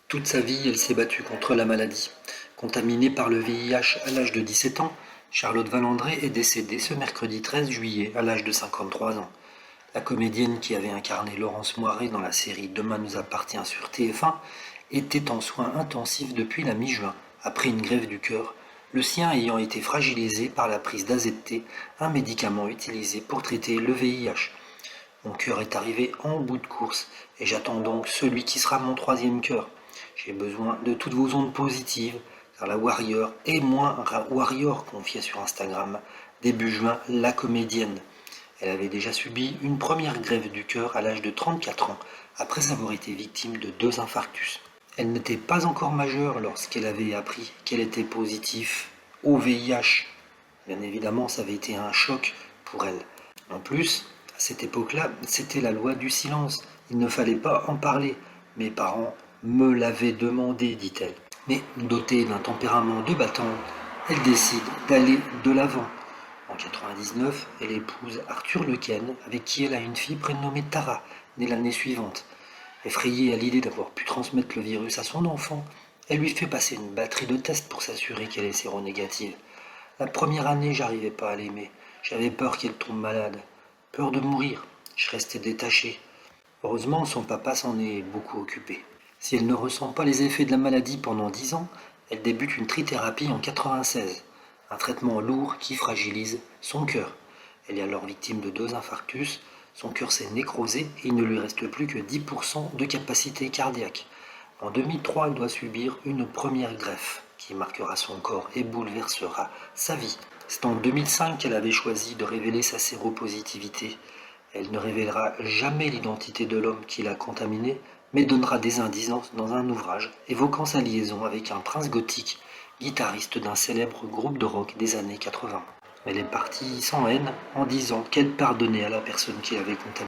Toute sa vie, elle s'est battue contre la maladie. Contaminée par le VIH à l'âge de 17 ans, Charlotte Valandré est décédée ce mercredi 13 juillet à l'âge de 53 ans. La comédienne qui avait incarné Laurence Moiré dans la série Demain nous appartient sur TF1 était en soins intensifs depuis la mi-juin, après une greffe du cœur, le sien ayant été fragilisé par la prise d'AZT, un médicament utilisé pour traiter le VIH. Mon cœur est arrivé en bout de course et j'attends donc celui qui sera mon troisième cœur. J'ai besoin de toutes vos ondes positives, car la Warrior est moins Warrior confiée sur Instagram. Début juin, la comédienne. Elle avait déjà subi une première greffe du cœur à l'âge de 34 ans, après avoir été victime de 2 infarctus. Elle n'était pas encore majeure lorsqu'elle avait appris qu'elle était positive au VIH. Bien évidemment, ça avait été un choc pour elle. En plus, à cette époque-là, c'était la loi du silence. Il ne fallait pas en parler. Mes parents me l'avaient demandé, dit-elle. Mais dotée d'un tempérament de battante, elle décide d'aller de l'avant. En 99, elle épouse Arthur Lequesne, avec qui elle a une fille prénommée Tara, née l'année suivante. Effrayée à l'idée d'avoir pu transmettre le virus à son enfant, elle lui fait passer une batterie de tests pour s'assurer qu'elle est séronégative. La première année, j'arrivais pas à l'aimer. J'avais peur qu'elle tombe malade. Peur de mourir. Je restais détaché. Heureusement, son papa s'en est beaucoup occupé. Si elle ne ressent pas les effets de la maladie pendant 10 ans, elle débute une trithérapie en 96. Un traitement lourd qui fragilise son cœur. Elle est alors victime de 2 infarctus. Son cœur s'est nécrosé et il ne lui reste plus que 10% de capacité cardiaque. En 2003, elle doit subir une première greffe qui marquera son corps et bouleversera sa vie. C'est en 2005 qu'elle avait choisi de révéler sa séropositivité. Elle ne révélera jamais l'identité de l'homme qui l'a contaminée, mais donnera des indices dans un ouvrage évoquant sa liaison avec un prince gothique, guitariste d'un célèbre groupe de rock des années 80. Elle est partie sans haine en disant qu'elle pardonnait à la personne qui l'avait contaminé.